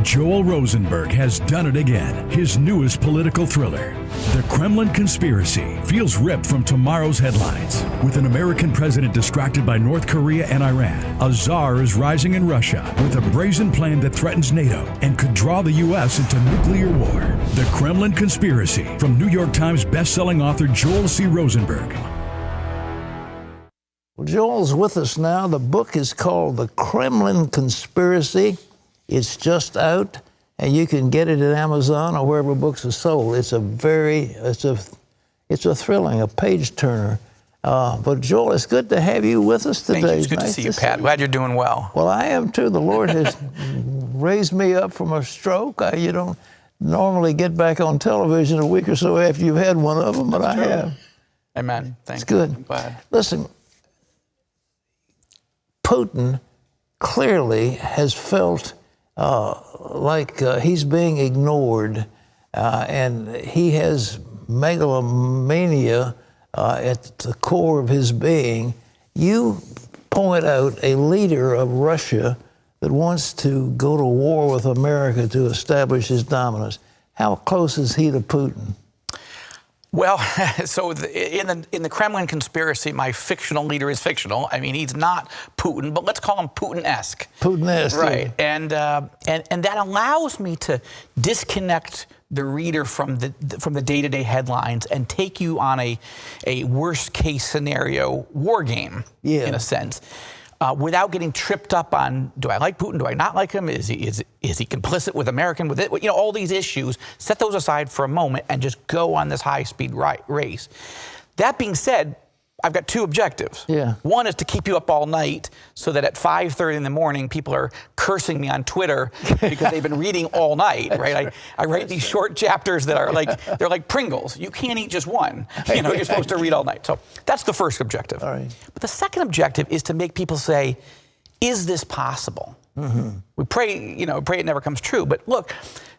Joel Rosenberg has done it again. His newest political thriller, The Kremlin Conspiracy, feels ripped from tomorrow's headlines. With an American president distracted by North Korea and Iran, a czar is rising in Russia with a brazen plan that threatens NATO and could draw the U.S. into nuclear war. The Kremlin Conspiracy, from New York Times bestselling author Joel C. Rosenberg. Well, Joel's with us now. The book is called The Kremlin Conspiracy. It's just out, and you can get it at Amazon or wherever books are sold. It's a thrilling, a page turner. But Joel, it's good to have you with us today. Thank you. It's good to see you, Pat. Glad you're doing well. Well, I am too. The Lord has raised me up from a stroke. You don't normally get back on television a week or so after you've had one of them, but I have. Amen. Thank you. It's good. I'm glad. Listen, Putin clearly has felt like he's being ignored, and he has megalomania at the core of his being. You point out a leader of Russia that wants to go to war with America to establish his dominance. How close is he to Putin? Well, so in the Kremlin Conspiracy, my fictional leader is fictional. I mean, he's not Putin, but let's call him Putin-esque. Putin-esque, right? Yeah. And that allows me to disconnect the reader from the day-to-day headlines and take you on a worst-case scenario war game, in a sense. Without getting tripped up on, do I like Putin? Do I not like him? Is he complicit with American? With it, you know, all these issues. Set those aside for a moment and just go on this high-speed race. That being said, I've got two objectives. Yeah. One is to keep you up all night so that at 5:30 in the morning, people are cursing me on Twitter because they've been reading all night, right? I write these short chapters that are they're like Pringles. You can't eat just one. You know, you're supposed to read all night. So that's the first objective. All right. But the second objective is to make people say, is this possible? Mm-hmm. We pray it never comes true. But look,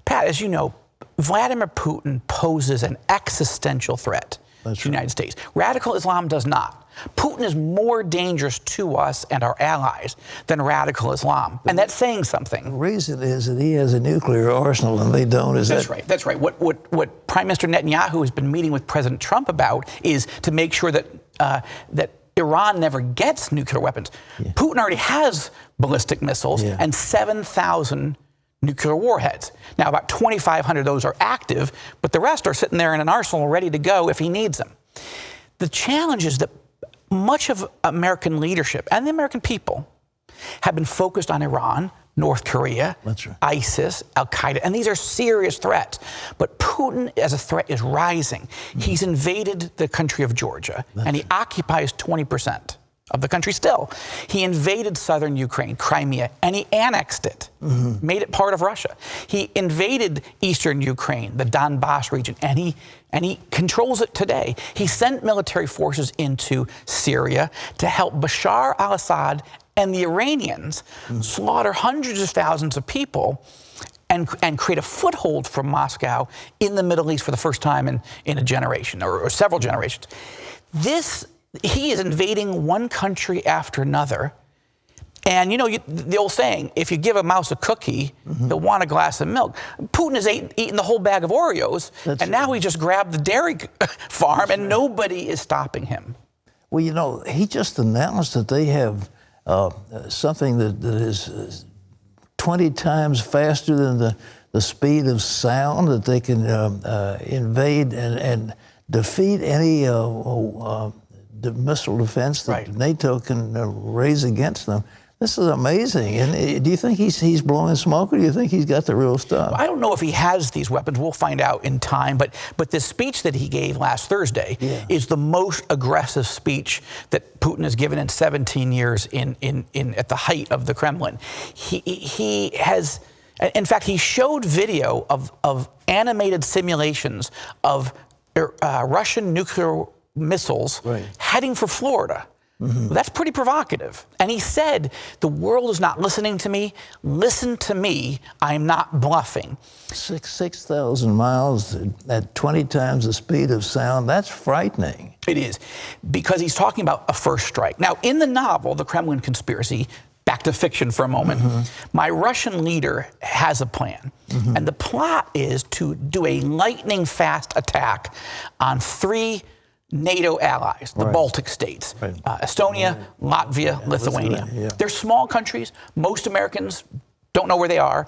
Pat, as you know, Vladimir Putin poses an existential threat to the United States. Radical Islam does not. Putin is more dangerous to us and our allies than radical Islam. And that's saying something. The reason is that he has a nuclear arsenal and they don't. That's right. That's right. What Prime Minister Netanyahu has been meeting with President Trump about is to make sure that that Iran never gets nuclear weapons. Yeah. Putin already has ballistic missiles and 7,000 nuclear warheads. Now, about 2,500 of those are active, but the rest are sitting there in an arsenal ready to go if he needs them. The challenge is that much of American leadership and the American people have been focused on Iran, North Korea, ISIS, Al-Qaeda, and these are serious threats. But Putin as a threat is rising. He's invaded the country of Georgia, and he occupies 20% of the country still. He invaded southern Ukraine, Crimea, and he annexed it, made it part of Russia. He invaded eastern Ukraine, the Donbass region, and he controls it today. He sent military forces into Syria to help Bashar al-Assad and the Iranians slaughter hundreds of thousands of people and create a foothold for Moscow in the Middle East for the first time in a generation or several generations. He is invading one country after another. And, you know, the old saying, if you give a mouse a cookie, they'll want a glass of milk. Putin has eaten the whole bag of Oreos, now he just grabbed the dairy farm, and nobody is stopping him. Well, you know, he just announced that they have something that is 20 times faster than the speed of sound, that they can invade and defeat any the missile defense that NATO can raise against them. This is amazing. And do you think he's blowing smoke, or do you think he's got the real stuff? I don't know if he has these weapons. We'll find out in time. But this speech that he gave last Thursday is the most aggressive speech that Putin has given in 17 years at the height of the Kremlin. He has, in fact, he showed video of animated simulations of Russian nuclear missiles heading for Florida. That's pretty provocative. And he said, the world is not listening to me. Listen to me. I'm not bluffing. 6,000 miles at 20 times the speed of sound. That's frightening. It is, because he's talking about a first strike. Now, in the novel, The Kremlin Conspiracy, back to fiction for a moment. My Russian leader has a plan. And the plot is to do a lightning fast attack on 3 NATO allies, the Baltic states, Estonia, Latvia, Lithuania. They're small countries. Most Americans don't know where they are.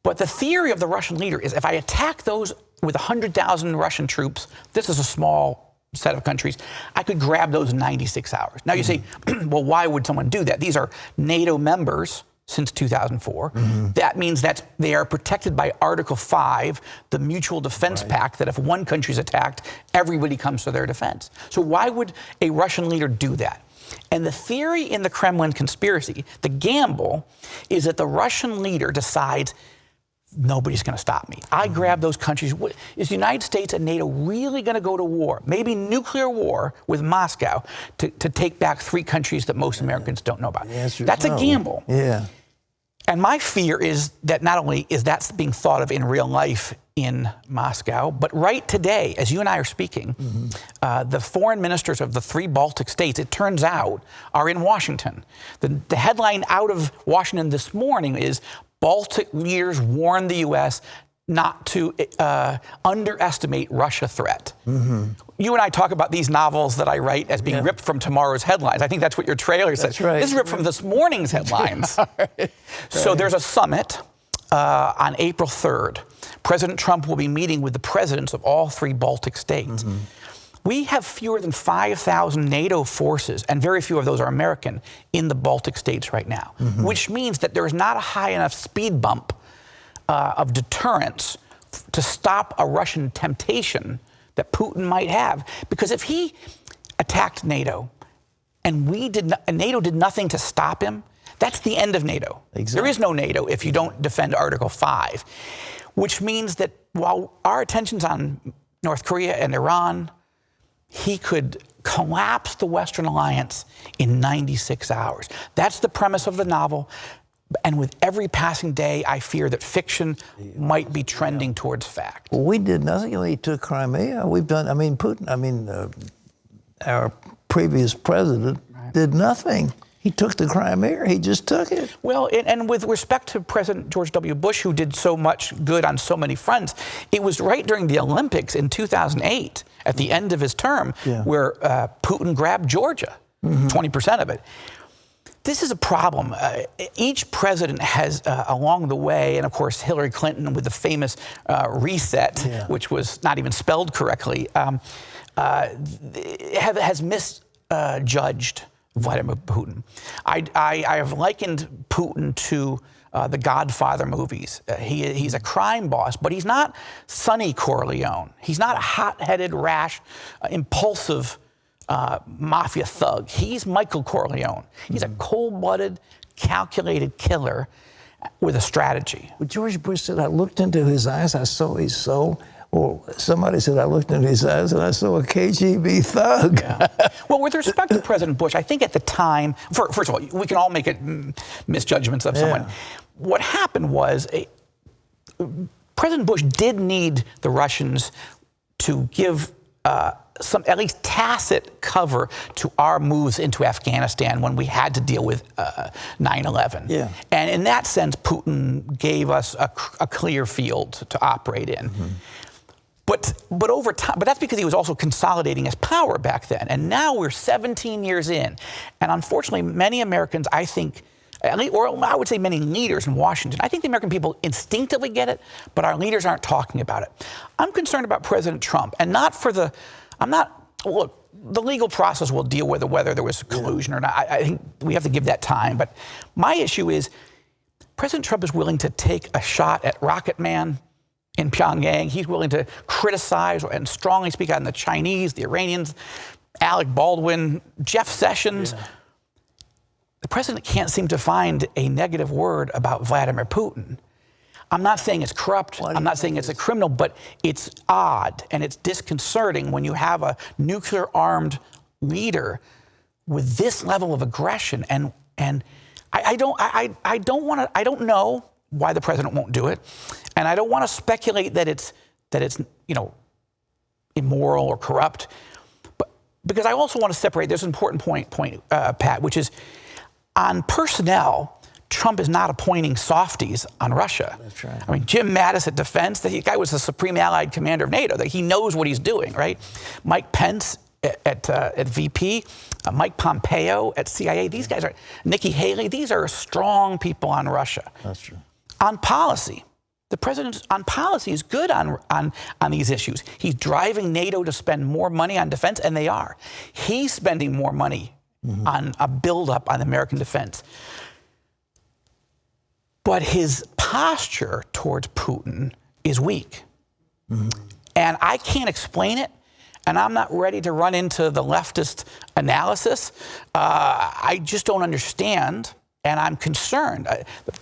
But the theory of the Russian leader is if I attack those with 100,000 Russian troops, this is a small set of countries, I could grab those in 96 hours. Now you say, well, why would someone do that? These are NATO members since 2004. That means that they are protected by Article 5, the Mutual Defense Pact, that if one country's attacked, everybody comes to their defense. So why would a Russian leader do that? And the theory in the Kremlin conspiracy, the gamble, is that the Russian leader decides, nobody's going to stop me. I grab those countries. Is the United States and NATO really going to go to war, maybe nuclear war with Moscow, to take back 3 countries that most Americans don't know about? That's a gamble. And my fear is that not only is that being thought of in real life in Moscow, but right today, as you and I are speaking, the foreign ministers of the 3 Baltic states, it turns out, are in Washington. The headline out of Washington this morning is Baltic leaders warn the U.S. not to underestimate Russia threat. You and I talk about these novels that I write as being ripped from tomorrow's headlines. I think that's what your trailer said. This is ripped from this morning's headlines. So there's a summit on April 3rd. President Trump will be meeting with the presidents of all 3 Baltic states. We have fewer than 5,000 NATO forces, and very few of those are American, in the Baltic states right now, which means that there is not a high enough speed bump of deterrence to stop a Russian temptation that Putin might have. Because if he attacked NATO and NATO did nothing to stop him, that's the end of NATO. There is no NATO if you don't defend Article 5, which means that while our attention's on North Korea and Iran, he could collapse the Western alliance in 96 hours. That's the premise of the novel. And with every passing day, I fear that fiction might be trending towards fact. Well, we did nothing when he took Crimea. We've done, Putin, our previous president did nothing. He took the Crimea. He just took it. Well, and with respect to President George W. Bush, who did so much good on so many fronts, it was right during the Olympics in 2008, at the end of his term, where Putin grabbed Georgia, 20% of it. This is a problem. Each president has, along the way, and of course Hillary Clinton with the famous reset, which was not even spelled correctly, has misjudged Vladimir Putin. I have likened Putin to the Godfather movies. He's a crime boss, but he's not Sonny Corleone. He's not a hot-headed, rash, impulsive mafia thug. He's Michael Corleone. He's a cold-blooded, calculated killer with a strategy. Well, George Bush said, I looked into his eyes, I saw his soul. Well, somebody said, I looked into his eyes and I saw a KGB thug. Well, with respect to President Bush, I think at the time, first of all, we can all make misjudgments of someone. What happened was President Bush did need the Russians to give some at least tacit cover to our moves into Afghanistan when we had to deal with 9/11. And in that sense, Putin gave us a clear field to operate in. But over time, but that's because he was also consolidating his power back then. And now we're 17 years in. And unfortunately, many Americans, I think, or I would say many leaders in Washington, I think the American people instinctively get it, but our leaders aren't talking about it. I'm concerned about President Trump, and look, the legal process will deal with whether there was collusion or not. I think we have to give that time. But my issue is President Trump is willing to take a shot at Rocket Man in Pyongyang. He's willing to criticize and strongly speak on the Chinese, the Iranians, Alec Baldwin, Jeff Sessions. The president can't seem to find a negative word about Vladimir Putin. I'm not saying it's corrupt. I'm not saying it's a criminal, but it's odd and it's disconcerting when you have a nuclear-armed leader with this level of aggression. And I don't know why the president won't do it, and I don't want to speculate that it's immoral or corrupt. But because I also want to separate. There's an important point, Pat, which is on personnel, Trump is not appointing softies on Russia. That's right. I mean, Jim Mattis at Defense, the guy was the Supreme Allied Commander of NATO. That he knows what he's doing, right? Mike Pence at VP, Mike Pompeo at CIA. These guys are, Nikki Haley, these are strong people on Russia. That's true. On policy, the president on policy is good on these issues. He's driving NATO to spend more money on defense, and they are. He's spending more money on a buildup on American defense. But his posture towards Putin is weak. And I can't explain it, and I'm not ready to run into the leftist analysis. I just don't understand, and I'm concerned.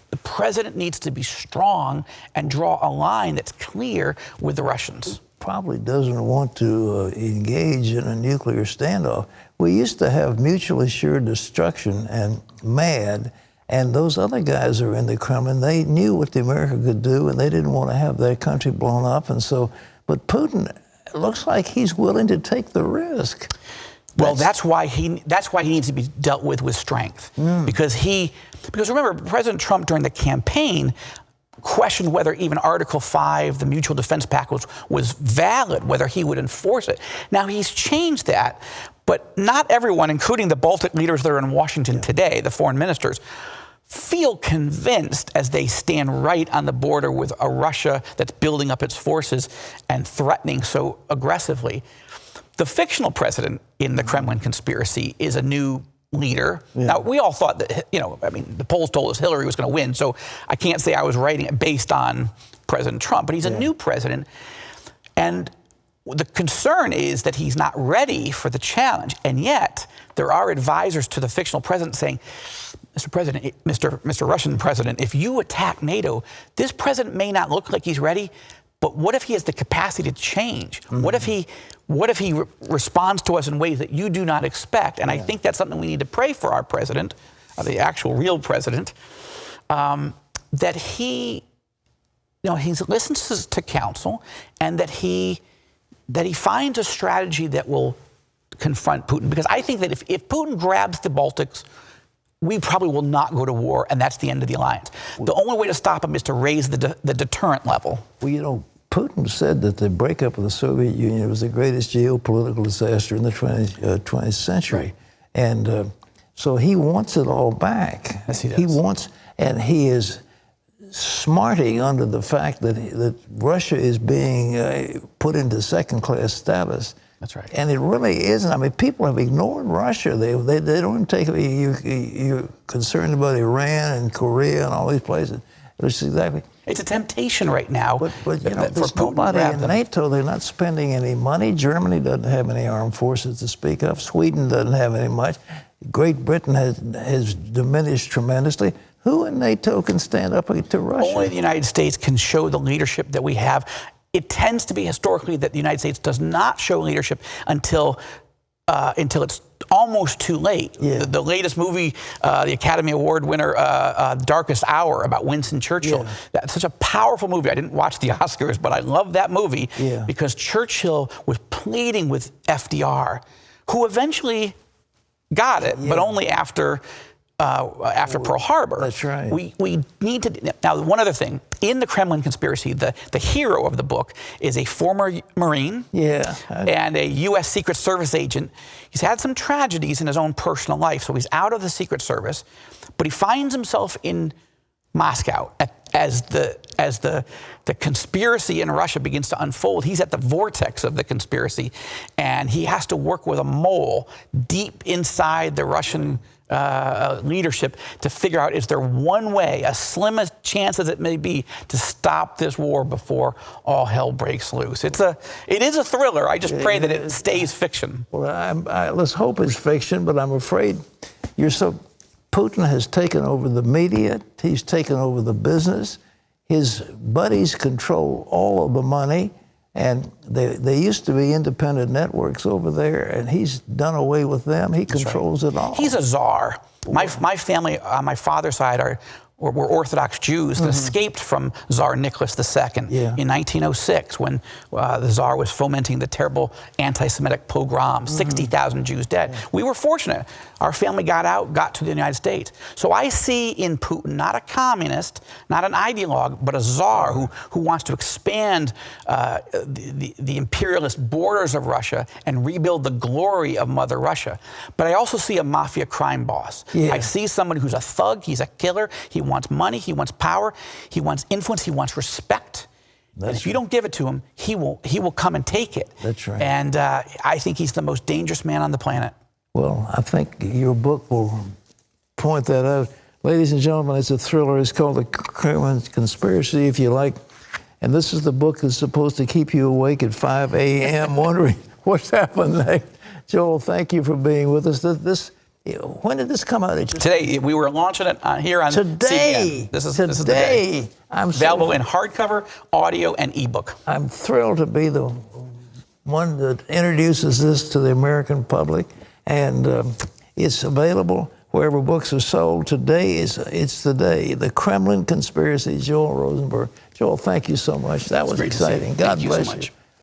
The president needs to be strong and draw a line that's clear with the Russians. Probably doesn't want to engage in a nuclear standoff. We used to have mutually assured destruction and MAD, and those other guys are in the Kremlin. They knew what the America could do, and they didn't want to have their country blown up. And so, but Putin looks like he's willing to take the risk. Well, that's why he needs to be dealt with strength, because remember, President Trump during the campaign questioned whether even Article 5, the Mutual Defense Pact, was valid, whether he would enforce it. Now he's changed that, but not everyone, including the Baltic leaders that are in Washington today, the foreign ministers, feel convinced as they stand right on the border with a Russia that's building up its forces and threatening so aggressively. The fictional president in the Kremlin conspiracy is a new leader. Now, we all thought that, the polls told us Hillary was going to win, so I can't say I was writing it based on President Trump, but he's a new president. And the concern is that he's not ready for the challenge. And yet, there are advisors to the fictional president saying, Mr. President, Mr. Russian president, if you attack NATO, this president may not look like he's ready, but what if he has the capacity to change? What if he responds to us in ways that you do not expect? And I think that's something we need to pray for our president, the actual real president, that he listens to counsel, and that he finds a strategy that will confront Putin. Because I think that if Putin grabs the Baltics, we probably will not go to war, and that's the end of the alliance. The only way to stop him is to raise the deterrent level. Well, Putin said that the breakup of the Soviet Union was the greatest geopolitical disaster in the 20th century. Right. And so he wants it all back. Yes, he does. And he is smarting under the fact that Russia is being put into second-class status. That's right. And it really isn't. I mean, people have ignored Russia. They don't take it. You're concerned about Iran and Korea and all these places. It's exactly. It's a temptation right now. But there's nobody in NATO. They're not spending any money. Germany doesn't have any armed forces to speak of. Sweden doesn't have any much. Great Britain has diminished tremendously. Who in NATO can stand up to Russia? Only the United States can show the leadership that we have. It tends to be historically that the United States does not show leadership until it's almost too late. Yeah. The latest movie, the Academy Award winner, Darkest Hour, about Winston Churchill. That's such a powerful movie. I didn't watch the Oscars, but I love that movie because Churchill was pleading with FDR, who eventually got it, but only after Pearl Harbor. That's right. We need to. Now, one other thing. In the Kremlin conspiracy, the hero of the book is a former Marine and a U.S. Secret Service agent. He's had some tragedies in his own personal life, so he's out of the Secret Service, but he finds himself in Moscow as the conspiracy in Russia begins to unfold. He's at the vortex of the conspiracy, and he has to work with a mole deep inside the Russian leadership to figure out, is there one way, as slim a chance as it may be, to stop this war before all hell breaks loose. It is a thriller. I just pray that it stays fiction. Well, let's hope it's fiction, but I'm afraid Putin has taken over the media. He's taken over the business. His buddies control all of the money. And they used to be independent networks over there, and he's done away with them. He controls it all. He's a czar. My family on my father's side were Orthodox Jews that escaped from Tsar Nicholas II in 1906 when the Tsar was fomenting the terrible anti-Semitic pogrom, 60,000 Jews dead. We were fortunate. Our family got out, got to the United States. So I see in Putin not a communist, not an ideologue, but a Tsar who wants to expand the imperialist borders of Russia and rebuild the glory of Mother Russia. But I also see a mafia crime boss. I see someone who's a thug, he's a killer, he wants money, he wants power, he wants influence, he wants respect. And if you don't give it to him, he will come and take it. That's right. And I think he's the most dangerous man on the planet. Well, I think your book will point that out. Ladies and gentlemen, it's a thriller. It's called The Kremlin Conspiracy, if you like. And this is the book that's supposed to keep you awake at 5 a.m. wondering what's happened next. Joel, thank you for being with us. When did this come out? Today. We were launching it here on today. CBN. This is the day. I'm available in hardcover, audio, and ebook. I'm thrilled to be the one that introduces this to the American public, and it's available wherever books are sold. Today it's the day. The Kremlin Conspiracy. Joel Rosenberg. Joel, thank you so much. That was exciting. God bless you.